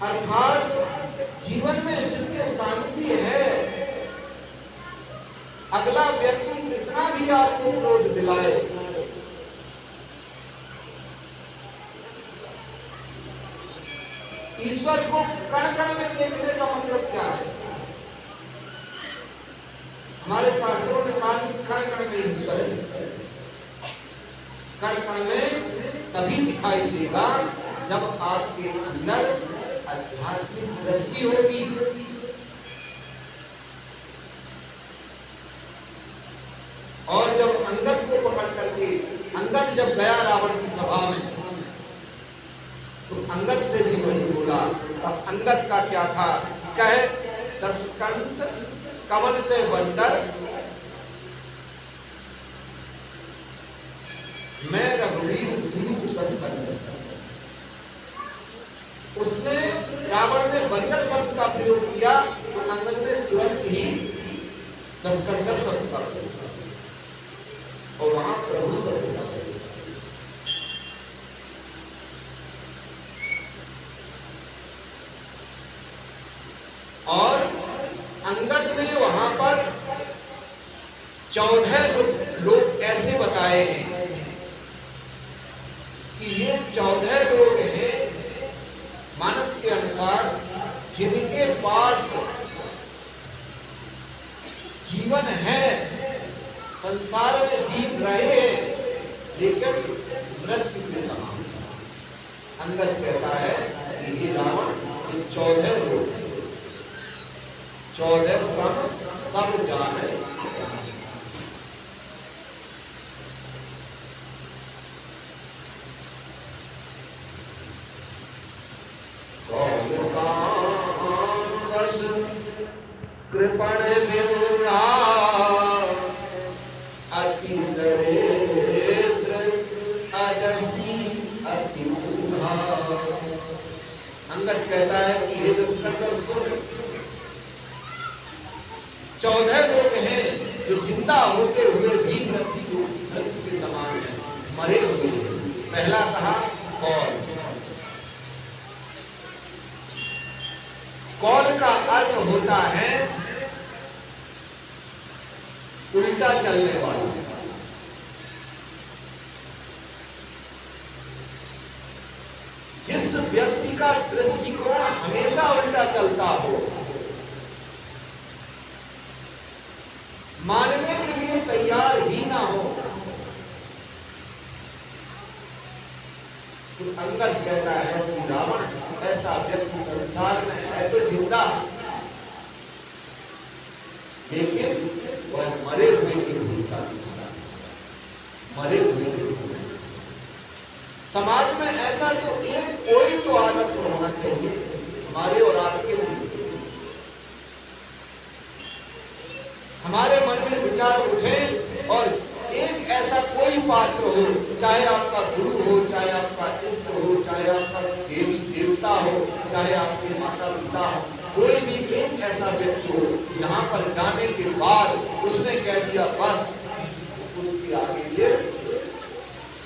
अर्थात जीवन में जिसके शांति है, अगला व्यक्ति कितना भी आपको क्रोध दिलाए, ईश्वर को कण कण में देखने का मतलब क्या है? हमारे शास्त्रों ने कहा कि कण कण में ईश्वर है। कण कण में तभी दिखाई देगा जब आपके अंदर आध्यात्मिक दृष्टि होगी। और जब अंगद को पकड़ करके अंगद जब गया रावण की सभा में, तो अंगद से भी वही बोला। अब अंगद का क्या था? कहे दशकंत कवलते बंदर, मैं रघुवीर दूत दशकंत। उसने रावण ने बंदर शब्द का प्रयोग किया, तो अंगद ने तुरंत ही दशकंदर शब्द का प्रयोग किया और वहां प्रभु शब्द का प्रयोग किया। और अंगद ने वहां पर 14 लोग ऐसे बताए हैं कि ये 14 लोग हैं मानस के अनुसार जिनके पास जीवन है, संसार में जीव रहे हैं, लेकिन मृत्यु के समान। अंगद कहता है कि ये रावण ये 14 लोग, 14 सब जाने। कृपण विमुना अति दरिद्र अदसी अति मूढ़ा। अंगद कहता है कि ये जो संकर सुन 14 लोग हैं जो जिंदा होते हुए भी मृत्यु के समान है, मरे हुए हैं। पहला कहा कौल का अर्थ होता है उल्टा चलने वाला। जिस व्यक्ति का दृष्टिकोण हमेशा उल्टा चलता हो, मानने के लिए तैयार ही ना हो, तो अंगद कहता है कि रावण ऐसा व्यक्ति संसार में है तो जिंदा, लेकिन वह मरे हुए की भूमिका निभाता, मरे हुए के समय। समाज में ऐसा तो एक कोई तो आदर्श होना चाहिए हमारे और आपके लिए। हमारे मन में विचार उठे और एक ऐसा कोई पात्र हो, चाहे आपका गुरु हो, चाहे आपका इष्ट हो, चाहे आपका देवी देवता हो, चाहे आपके माता पिता हो, कोई भी एक ऐसा व्यक्ति हो जहां पर जाने के बाद उसने कह दिया बस, उसके आगे ये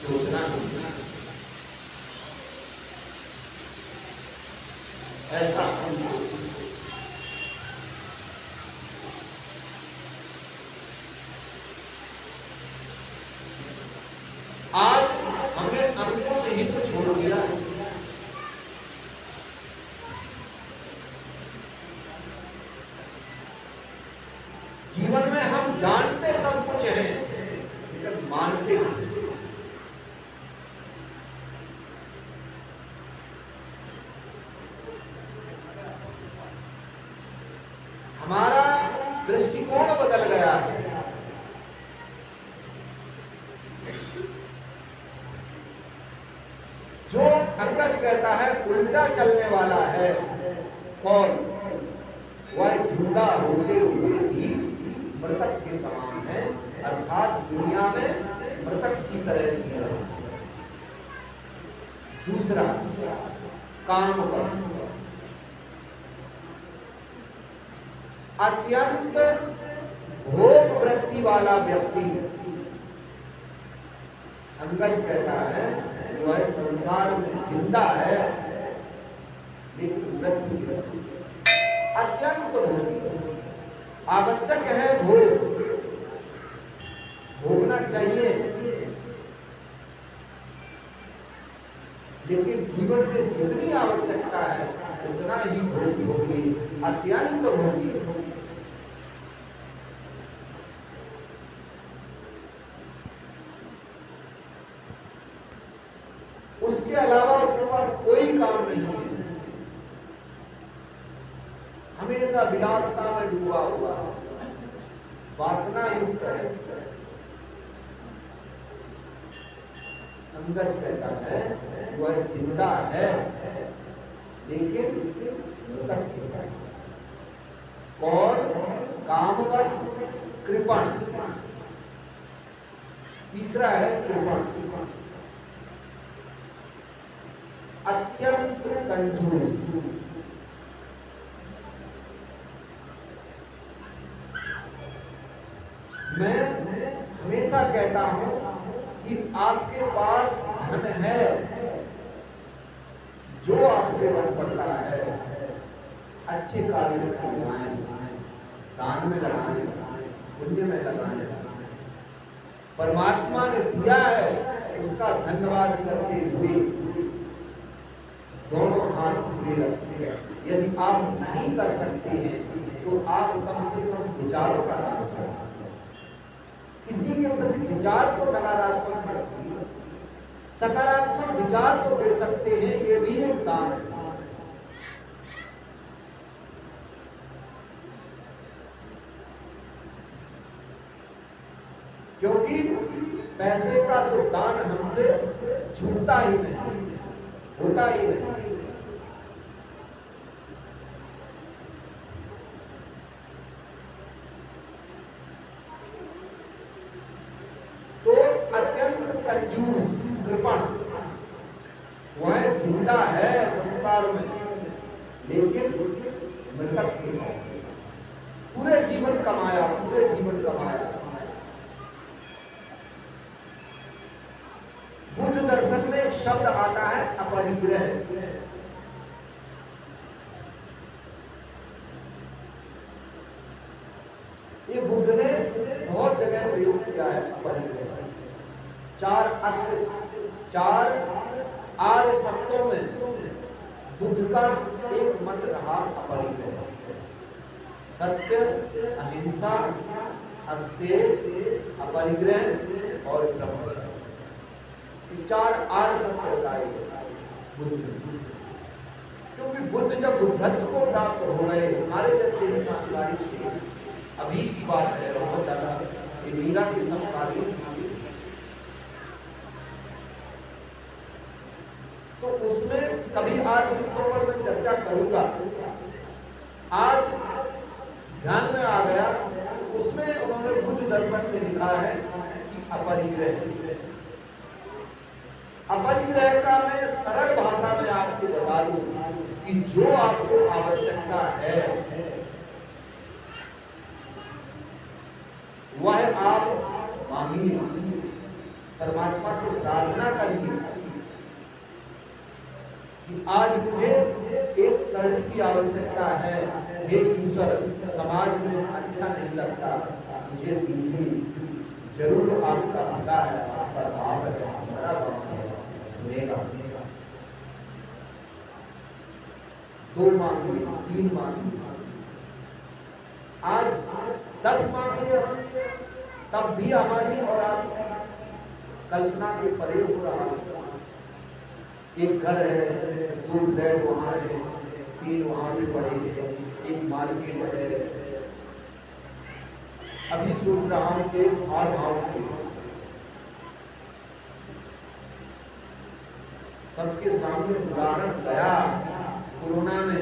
सोचना नहीं। ऐसा आज हमने अंकों से ही तो छोड़ दिया है। जीवन में हम जानते सब कुछ है, लेकिन मानते नहीं। हमारा दृष्टिकोण बदल गया है। जो अंगद कहता है उल्टा चलने वाला है और वह झूठा होते हुए भी मृतक के समान है, अर्थात दुनिया में मृतक की तरह जी रहा है। दूसरा काम बस, अत्यंत भोग वृत्ति वाला व्यक्ति अंगद कहता है वह संसार में जिंदा है, लेकिन मृत्यु के समान। अत्यंत भोगी, आवश्यक है भोग, भोगना चाहिए, लेकिन जीवन में जितनी आवश्यकता है उतना ही भोगी होगी, अत्यंत भोगी। उसके अलावा उसके पास कोई काम नहीं है, हमेशा विलासता में डूबा हुआ, वासना युक्त है। अंदर कहता है वह जिंदा है लेकिन मृतक के साथ। और कामवश कृपण, तीसरा है कृपण, अत्यंत कंजूस। मैं हमेशा कहता हूं कि आपके पास धन है, जो आपसे मन पड़ता है अच्छे कार्य में लगाएं, दान में लगाएं, पुण्य में लगाएं। परमात्मा ने दिया है उसका धन्यवाद करते हुए दोनों हाथ खुले रखते हैं। यदि आप नहीं कर सकते हैं तो आप कम से कम विचारों का दान करें। किसी के प्रति विचार तो नकारात्मक रखिए, सकारात्मक विचार तो दे सकते हैं, ये भी एक दान है। क्योंकि पैसे का तो दान हमसे छूटता ही नहीं, होता ही नहीं। तो अत्यंत कंजूस कृपण, वह जिंदा है संसार में लेकिन मृतक के साथ। पूरे जीवन कमाया, पूरे जीवन कमाया। बुद्ध दर्शन में एक शब्द आता है अपरिग्रह। ये बुद्ध ने बहुत जगह प्रयोग किया है अपरिग्रह। चार आर्य सत्यों में बुद्ध का एक मत रहा अपरिग्रह। सत्य, अहिंसा, अस्तेय, अपरिग्रह और ब्रह्मचर्य, चार आर्य सत्य बताए बुद्ध। क्योंकि बुद्ध जब बुद्धत्व को प्राप्त हो गए, हमारे जैसे इंसान बारिश थे, अभी की बात है, बहुत ज्यादा ये मीरा के समकालीन थी, तो उसमें कभी आज सूत्रों पर मैं चर्चा करूंगा। आज ध्यान में आ गया, उसमें उन्होंने बुद्ध दर्शन में लिखा है कि अपरिग्रह। अपरिग्रह का मैं सरल भाषा में आपको बता दूं कि जो आपको आवश्यकता है वह आप मांगिए, परमात्मा से प्रार्थना करिए कि आज मुझे एक शरण की आवश्यकता है, हे ईश्वर, समाज में अच्छा नहीं लगता, मुझे दीजिए। जरूर आपका भला है, आपका भाव है, हमारा भाव है, सुनेगा। 2 मांगिए, 3 मांगिए, आज 10 मांगिए, तब भी हमारी और आपकी कल्पना के परे हो रहा है। एक घर है, 2 फ्लैट वहां है, 3 वहां भी पड़े हैं, एक मार्केट है। अभी सोच रहा हूं कि फार्म हाउस की सबके सामने उदाहरण गया कोरोना में,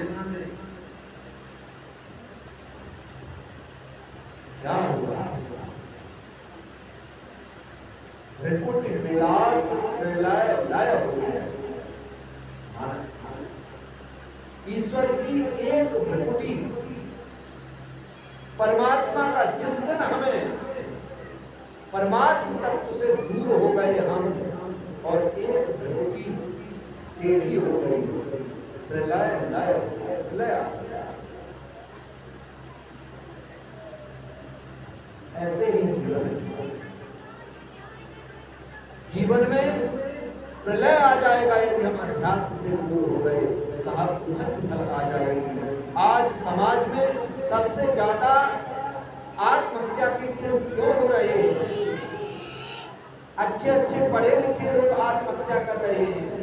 क्या हुआ? भ्रकुटी विलास लय हो गया। ईश्वर की एक भ्रकुटी, परमात्मा का जिस दिन हमें परमात्मा तत्व से दूर हो गए हम, और एक भ्रकुटी टेढ़ी हो गई, प्रलय लय प्रलय ऐसे ही जीवन में प्रलय आ जाएगा यदि हम अध्यात्म से दूर हो गए, साहब उथल आ जाएगी। आज समाज में सबसे ज्यादा आत्महत्या के केस क्यों हो रहे हैं? अच्छे अच्छे पढ़े लिखे लोग आत्महत्या कर रहे हैं।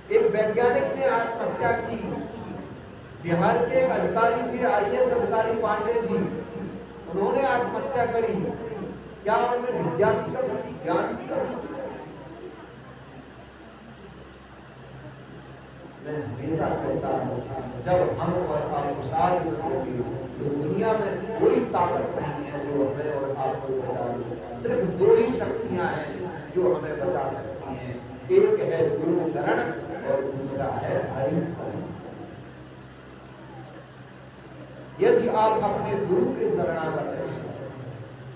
एक वैज्ञानिक ने आत्महत्या की, बिहार के अधिकारी थे, IAS अधिकारी पांडे जी, उन्होंने आत्महत्या करी। क्या उन्होंने विद्या की कमी, ज्ञान की कमी? मैं हमेशा कहता हूँ, जब हम और आप साथ होंगे तो दुनिया में कोई ताकत नहीं है जो हमें और आपको बचा दे। सिर्फ दो ही शक्तियां हैं जो हमें बचा सकती हैं, एक है गुरु शरण और दूसरा है हरि शरण। यदि आप अपने गुरु के शरणागत हैं,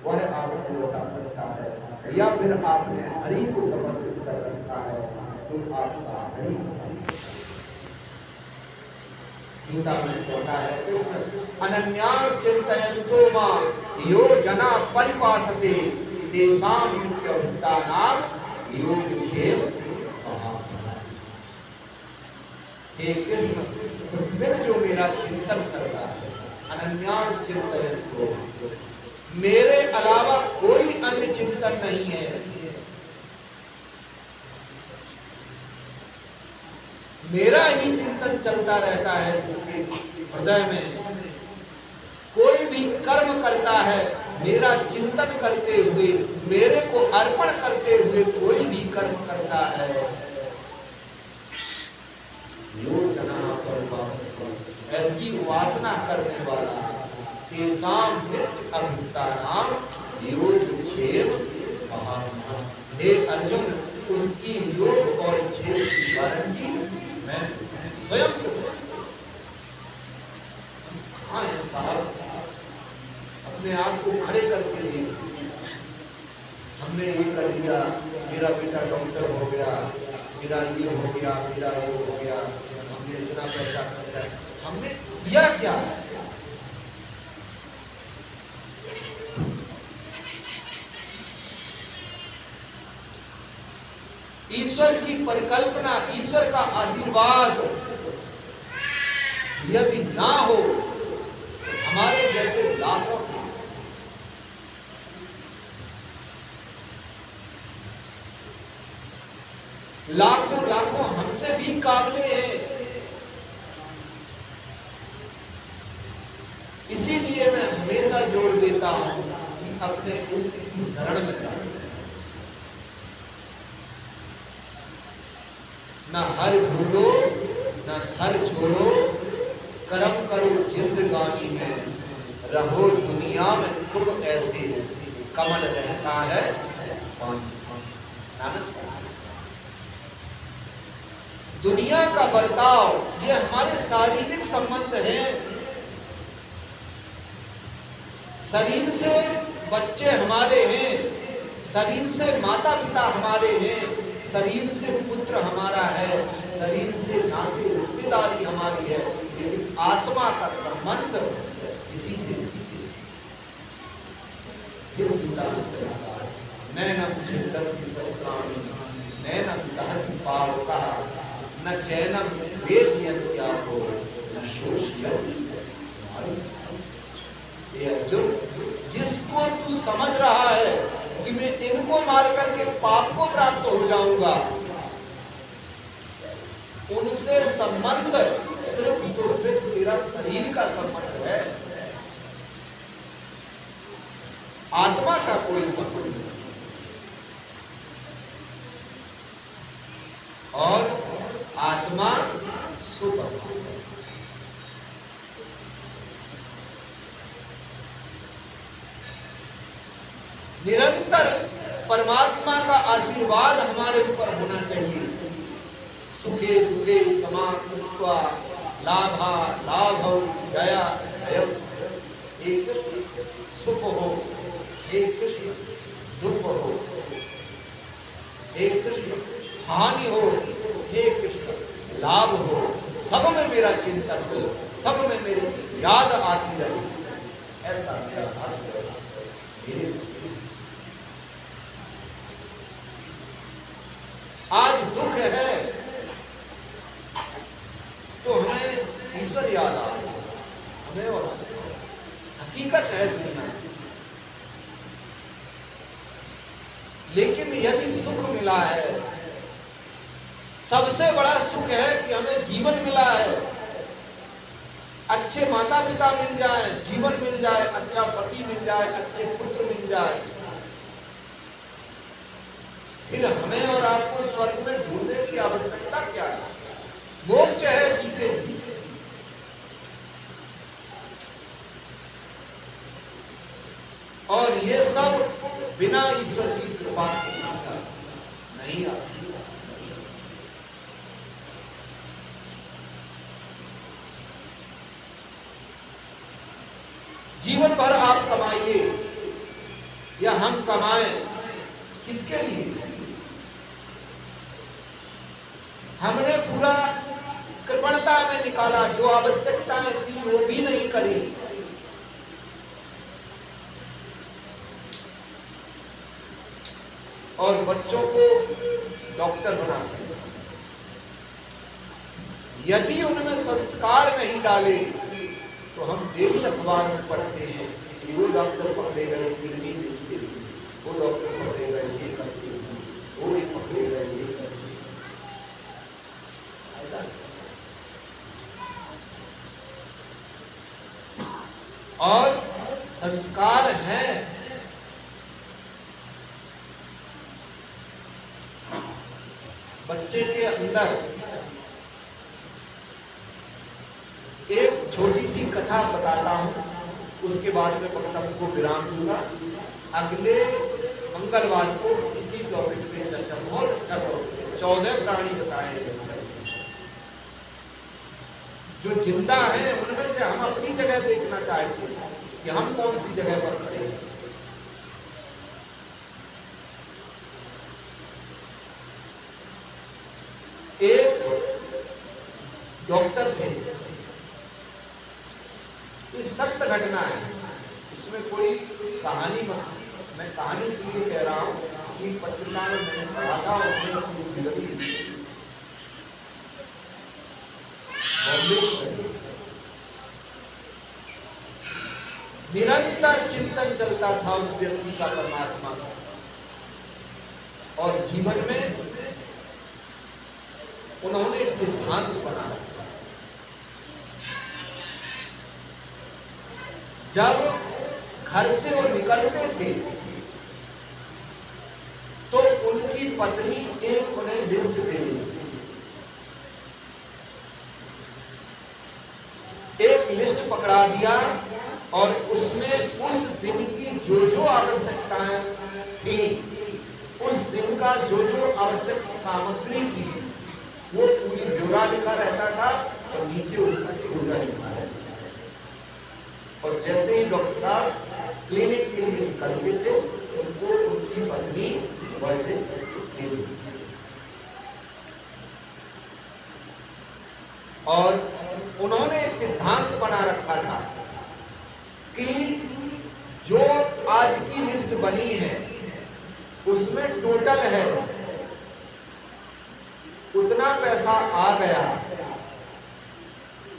वह आपको बचा सकता है, या फिर आपने हरि को समर्पित कर रखा है तो आपका हरि। गीता में कहता है अनन्यास चिंतयन्तो मां यो जना परिपासते तेषां नित्यभूतानां योगक्षेम महात्मा। हे कृष्ण, प्रतिदिन जो मेरा चिंतन करता है, अनन्यास चिंतयन्तो, मेरे अलावा कोई अन्य चिंतन नहीं है, मेरा ही चिंतन चलता रहता है, जिसके हृदय में कोई भी कर्म करता है, मेरा चिंतन करते हुए, मेरे को अर्पण करते हुए कोई भी कर्म करता है, योजना पर ऐसी वासना करने वाला तेषां नित्य अभूतानां योगक्षेम महात्मा। हे अर्जुन, उसकी योग और क्षेम की गारंटी मैं स्वयं साहब अपने आप को खड़े करके लिए हमने ये कर दिया, मेरा बेटा डॉक्टर हो गया, मेरा ये हो गया, मेरा वो हो गया, हमने इतना पैसा खर्चा, हमने किया क्या? ईश्वर की परिकल्पना, ईश्वर का आशीर्वाद यदि ना हो, हमारे जैसे लाखों हमसे भी काबिल हैं। इसीलिए मैं हमेशा जोर देता हूं कि अपने इसकी शरण में जाओ, न हर ढूंढो न घर छोड़ो, कर्म करो जिंदगानी में, रहो दुनिया में तुम ऐसे, कमल रहता है दुनिया का बर्ताव, ये हमारे शारीरिक संबंध हैं। शरीर से बच्चे हमारे हैं, शरीर से माता पिता हमारे हैं, शरीर से पुत्र हमारा है, शरीर से नाते रिश्तेदारी हमारी है, लेकिन आत्मा का संबंध किसी से नैनम चिंतन्ति शस्त्राणि नैनम दहति पावकः न चैनम वेदयन्त्यापो न शोषयति। ये अर्जुन, जिसको तू समझ रहा है कि मैं इनको मार करके पाप को प्राप्त हो जाऊंगा, उनसे संबंध सिर्फ तो सिर्फ तेरा शरीर का संबंध है, आत्मा का कोई संबंध नहीं। और आत्मा सुख, निरंतर परमात्मा का आशीर्वाद हमारे ऊपर होना चाहिए। सुखे दुखे समान कृत्वा लाभा लाभौ जया जयम। एक सुख हो, एक कृष्ण दुख हो, हे कृष्ण हानि हो, हे कृष्ण लाभ हो, सब में मेरा चिंतन हो, सब में मेरी याद आती रहे, ऐसा मेरा भक्त मेरे। आज दुख है तो हमें ईश्वर याद आ रहा है, हमें और हकीकत है दुनिया। लेकिन यदि सुख मिला है, सबसे बड़ा सुख है कि हमें जीवन मिला है, अच्छे माता पिता मिल जाए, जीवन मिल जाए, अच्छा पति मिल जाए, अच्छे पुत्र मिल जाए, फिर हमें और आपको स्वर्ग में ढूंढने की आवश्यकता क्या है? मोक्ष है जीते जी। और ये सब बिना ईश्वर की कृपा के नहीं आती। जीवन भर आप कमाइए या हम कमाएं, किसके लिए? हमने पूरा कृपणता में निकाला, जो आवश्यकताएं थी वो भी नहीं करी। और बच्चों को डॉक्टर बनाते हैं, यदि उनमें संस्कार नहीं डाले तो हम डेली अखबार में पढ़ते हैं कि वो डॉक्टर पकड़े गए किडनी बेचते हुए, वो डॉक्टर पकड़े गए ये करते हुए, वो भी पकड़े गए ये करते हुए। और संस्कार है बच्चे के अंदर। एक छोटी सी कथा बताता हूं, उसके बाद में वक्तव्य को विराम दूंगा। अगले मंगलवार को इसी टॉपिक पे चर्चा, बहुत अच्छा टॉपिक, 14 प्राणी बताए गए जो जिंदा है, उनमें से हम अपनी जगह देखना चाहते हैं कि हम कौन सी जगह पर खड़े हैं। एक डॉक्टर थे, ये सत्य घटना है, इसमें कोई कहानी मत, मैं कहानी इसलिए कह रहा हूं कि पत्रिका में मैंने पढ़ा था और निरंतर चिंतन चलता था उस व्यक्ति का परमात्मा का, और जीवन में उन्होंने एक सिद्धांत बनाया। जब घर से वो निकलते थे तो उनकी पत्नी एक उन्हें लिस्ट दे दी, एक लिस्ट पकड़ा दिया और उसमें उस दिन की जो जो आवश्यकताएं थी, उस दिन का जो जो आवश्यक सामग्री थी, वो पूरी ब्यौरा लिखा रहता था और नीचे उसका ब्यौरा लिखा रहता था। और जैसे ही डॉक्टर साहब क्लिनिक के लिए निकलते थे, उनको उनकी पत्नी वह लिस्ट दे दी। और उन्होंने एक सिद्धांत बना रखा था कि जो आज की लिस्ट बनी है उसमें टोटल है उतना पैसा आ गया,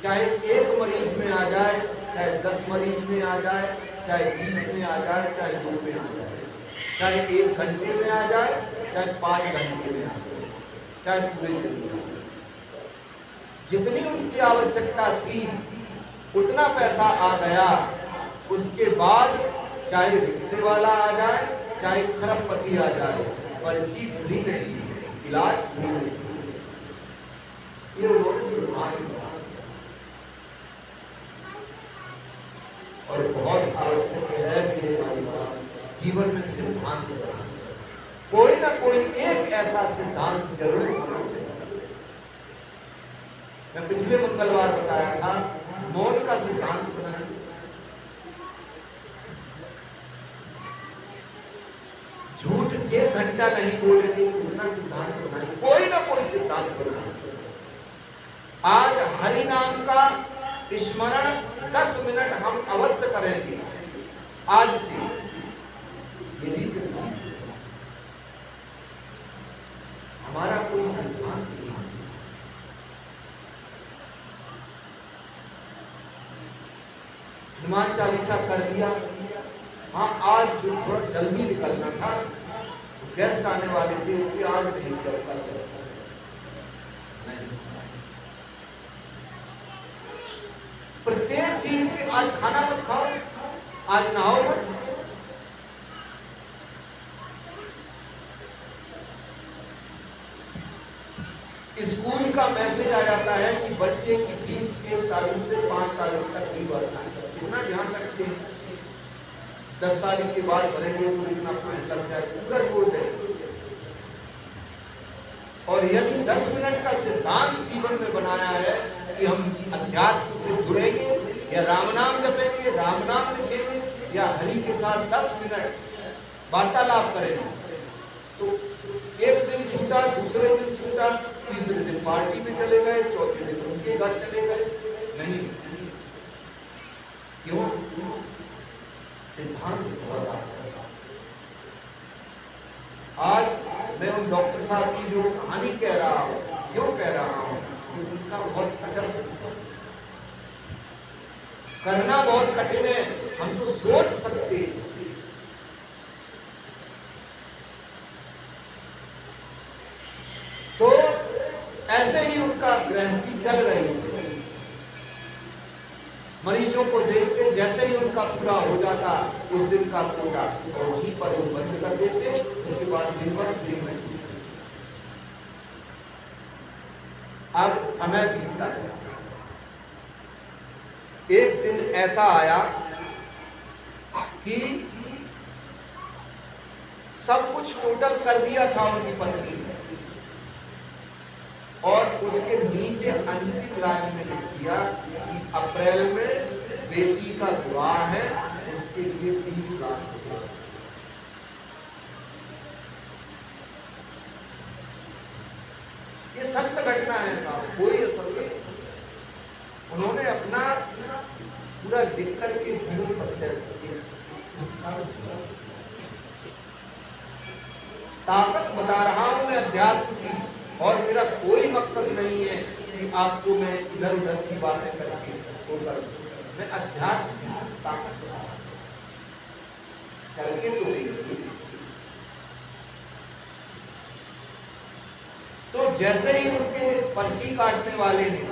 चाहे एक मरीज में आ जाए, चाहे 10 मरीज में आ जाए, चाहे 20 में आ जाए, चाहे 2 में आ जाए, चाहे 1 घंटे में आ जाए, चाहे 5 घंटे में आ जाए, चाहे पूरे दिन में आ जाए, जितनी उनकी आवश्यकता थी उतना पैसा आ गया। उसके बाद चाहे रिक्शे वाला आ जाए, चाहे खरबपति आ जाए, पर्ची फ्री नहीं, इलाज फ्री नहीं। ये उन्होंने सिद्धांत बनाया और बहुत आवश्यक है मेरे भाई जीवन में सिद्धांत बनाना। कोई ना कोई एक ऐसा सिद्धांत जरूर होना चाहिए। मैं पिछले मंगलवार बताया था मौन का सिद्धांत बनाया। झूठ 1 घंटा नहीं बोलेंगे, उतना सिद्धांत बनाया। आज हरि नाम का स्मरण 10 मिनट हम अवश्य करेंगे आज से, यही सिद्धांत हमारा कोई सिद्धांत नहीं। हनुमान चालीसा कर दिया। हाँ, आज जो थोड़ा जल्दी निकलना था, गेस्ट आने वाले थे, इसलिए आज नहीं कर नहीं। प्रत्येक चीज के आज खाना मत खाओ, आज नहाओ मत। स्कूल का मैसेज आ जाता है कि बच्चे की फीस 1 तारीख से 5 तारीख तक नहीं भरना है। इतना ध्यान रखते हैं, 10 तारीख के बाद भरेंगे तो इतना फाइन लग जाए, पूरा जोड़ देंगे। और यदि 10 मिनट का सिद्धांत जीवन में बनाया है कि हम अध्यात्म से जुड़ेंगे या राम नाम जपेंगे, राम नाम लिखेंगे या हरि के साथ 10 मिनट वार्तालाप करेंगे, तो एक दिन छूटा, दूसरे दिन छूटा, तीसरे दिन पार्टी में चले गए, चौथे दिन उनके घर चले गए, नहीं। क्यों? सिद्धांत बहुत आता। आज मैं उन डॉक्टर साहब की जो कहानी कह रहा हूं, क्यों कह रहा हूं? उनका बहुत कठिन करना बहुत कठिन है। हम तो सोच सकते हैं, तो ऐसे ही उनका गृहस्थी चल रही है। मरीजों को देखते, जैसे ही उनका पूरा हो जाता उस दिन का कोटा और वहीं पर वो बंद कर देते, उसके बाद दिन भर फ्री में। अब समय बीतता गया। एक दिन ऐसा आया कि सब कुछ टोटल कर दिया था उनकी पत्नी ने, और उसके नीचे अंतिम लाइन में लिख दिया कि अप्रैल में बेटी का विवाह है, उसके लिए 30 लाख रुपए। ये सत्य घटना है साहब, कोई असर नहीं। उन्होंने अपना पूरा लिख करके जीवन परिचय ताकत बता रहा हूं मैं अध्यात्म की, और मेरा कोई मकसद नहीं है कि आपको मैं इधर उधर की बातें करके वो कर, मैं अध्यात्म की ताकत करके तो नहीं। तो जैसे ही उनके पर्ची काटने वाले ने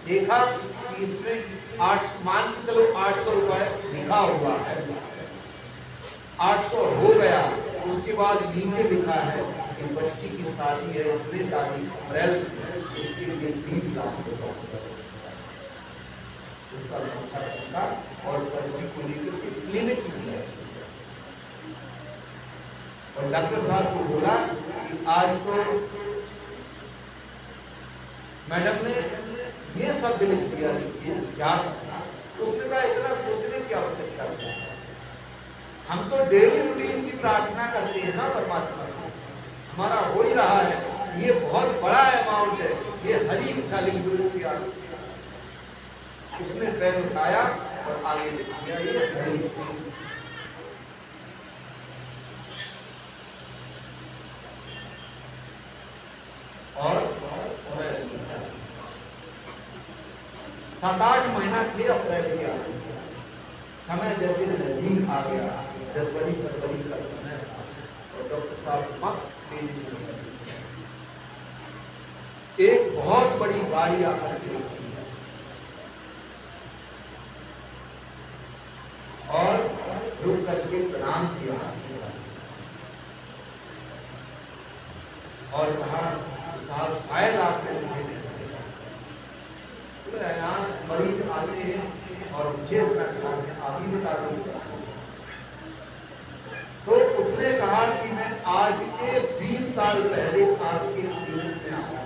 देखा कि इसमें 8 मान के चलो 800 रुपए लिखा हुआ है, 800 हो गया, उसके बाद नीचे लिखा है कि बच्ची की शादी है उतनी तारीख अप्रैल, इसके लिए 30 लाख रुपए उसका लड़का और पर्ची को लेकर के क्लिनिक में गया। और डॉक्टर साहब को बोला कि आज तो मैडम ने ये सब लिख दिया, लिखिए क्या। उसने कहा इतना सोचने की आवश्यकता नहीं, हम तो डेली रूटीन की प्रार्थना करते हैं ना परमात्मा से, हमारा हो ही रहा है। ये बहुत बड़ा अमाउंट है, ये हरी इच्छा लिखी किया। उसने पेन उठाया और आगे लिख दिया ये हरी। और समय 7-8 महीना थे अप्रैल के, समय जैसे नजदीक आ गया, जनवरी फरवरी का समय था, और डॉक्टर साहब मस्त तेजी में एक बहुत बड़ी गाड़ी आकर के रुकी है और रुक करके प्रणाम किया और कहा साहब शायद आपने मुझे यहाँ मरीज आते हैं और मुझे अपना ध्यान है, आप ही बता दूंगा। तो उसने कहा कि मैं आज के 20 साल पहले आपके क्लिनिक में आया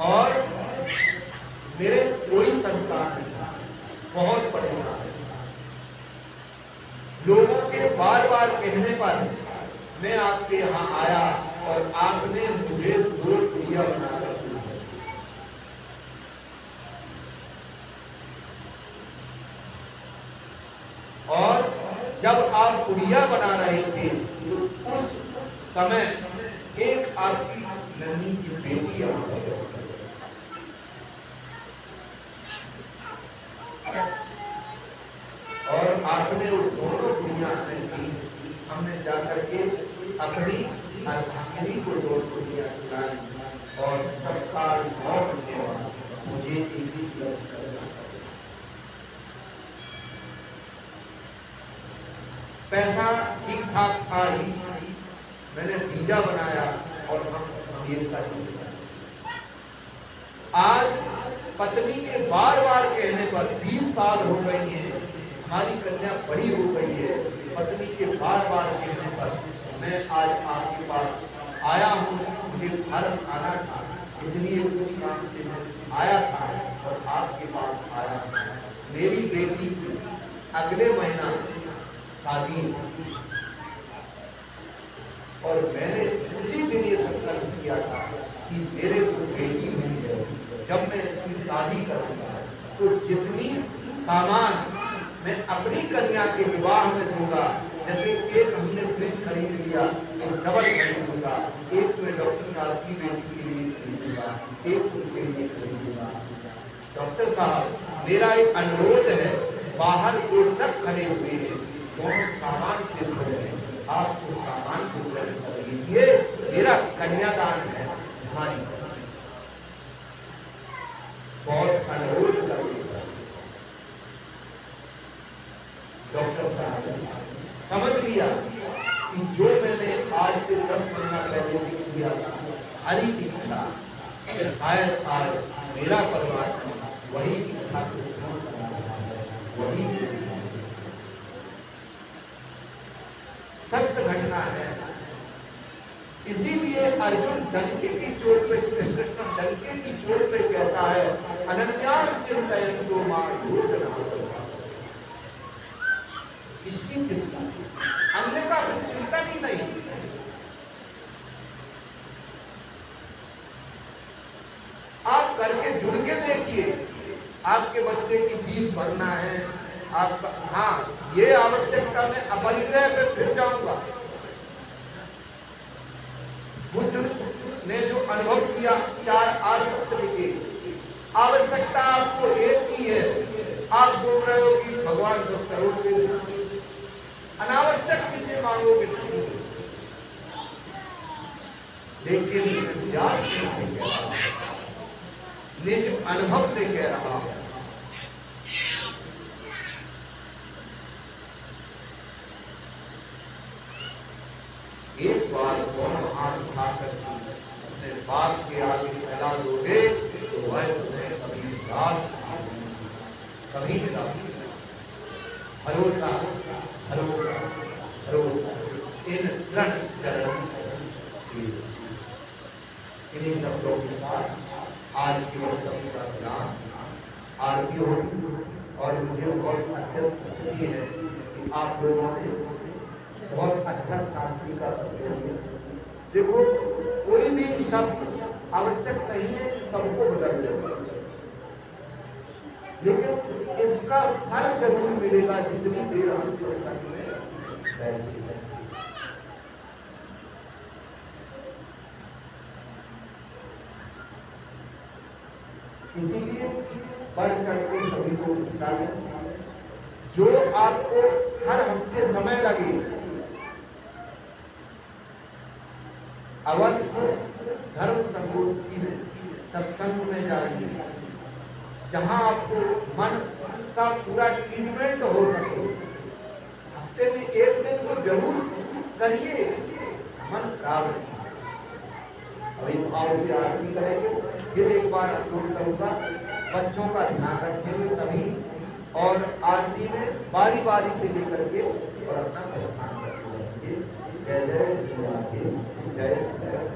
और मेरे कोई संतान नहीं, बहुत परेशान है। लोगों के बार बार कहने पर मैं आपके यहाँ आया और आपने मुझे 2 गुड़िया बनाकर दी। और जब आप गुड़िया बना रहे थे तो उस समय एक आपकी नन्ही सी बेटी आ गई और आपने वो दोनों गुड़िया हमें दी। हमने जाकर के अपनी अर्धांगिनी को 2 गुड़िया खिलाई और तत्काल 9 महीने बाद मुझे पैसा ठीक ठाक था ही, मैंने वीजा बनाया और हम अमेरिका चले। आज पत्नी के बार बार कहने पर 20 साल हो गई हैं, हमारी कन्या बड़ी हो गई है, पत्नी के बार बार कहने पर मैं आज आपके पास आया हूँ। मुझे भारत आना था, इसलिए कुछ काम से मैं आया था और आपके पास आया था। मेरी बेटी अगले महीना शादी और मैंने उसी दिन ये संकल्प किया था कि मेरे को बेटी हुई है, जब मैं इसकी शादी करूंगा तो जितनी सामान मैं अपनी कन्या के विवाह में दूंगा, जैसे एक हमने फ्रिज खरीद लिया तो डबल खरीदूंगा, एक मैं डॉक्टर साहब की बेटी के लिए खरीदूंगा, एक उनके लिए खरीदूंगा। डॉक्टर साहब, मेरा एक अनुरोध है, बाहर 2 ट्रक खड़े हुए हैं, दोनों सामान से भरे हैं, आप उस सामान को ग्रहण कर लीजिए, मेरा कन्यादान है हमारी। बहुत अनुरोध करके डॉक्टर साहब समझ लिया कि जो मैंने आज से 10 महीना पहले भी किया था, हरी इच्छा शायद आज मेरा परमात्मा वही इच्छा को पूर्ण करा रहा है, वही सत्य घटना है। इसीलिए अर्जुन डंके की चोट पे, कृष्ण डंके की चोट पे कहता है, अनन्यास चिंतयन्तो मां योजना। इसकी चिंता, अन्य का चिंतन ही नहीं। आप करके जुड़ के देखिए, आपके बच्चे की फीस भरना है, आपका, हाँ ये आवश्यकता में अपरिग्रह पे फिर जाऊंगा। बुद्ध ने जो अनुभव किया 4 आर्य के, आवश्यकता आपको एक की है, आप बोल रहे हो कि भगवान 10 करोड़ के अनावश्यक चीजें मांगोगे, लेकिन व्यास से कह रहा, निज अनुभव से कह रहा है, एक बार दोनों हाथ उठाकर अपने बाप के आगे फैला दोगे तो वह तुम्हें कभी निराश कभी निराश। भरोसा भरोसा भरोसा, इन दृढ़ चरणों इन्हीं शब्दों के साथ आज की वक्तव्य का ज्ञान आरती होगी। और मुझे बहुत अत्यंत खुशी है कि आप लोगों ने बहुत अच्छा शांति का प्रयोग। देखो, कोई भी शब्द आवश्यक नहीं है सबको बदल देगा, लेकिन इसका फल जरूर मिलेगा जितनी देर हम चर्चा में बैठे हैं। इसीलिए बढ़ चढ़ के सभी को हिस्सा लें। जो आपको हर हफ्ते समय लगे, अवश्य धर्म संगोष्ठी में, सत्संग में जाइए, जहां आपको मन का पूरा ट्रीटमेंट हो सके। हफ्ते में 1 दिन तो जरूर करिए, मन खराब है। अभी भाव से आरती करेंगे, फिर एक बार अनुरोध करूंगा, बच्चों का ध्यान रखेंगे सभी, और आरती में बारी बारी से लेकर के और अपना प्रस्थान करते रहेंगे। जय जय श्री राधे, जय श्री राधे।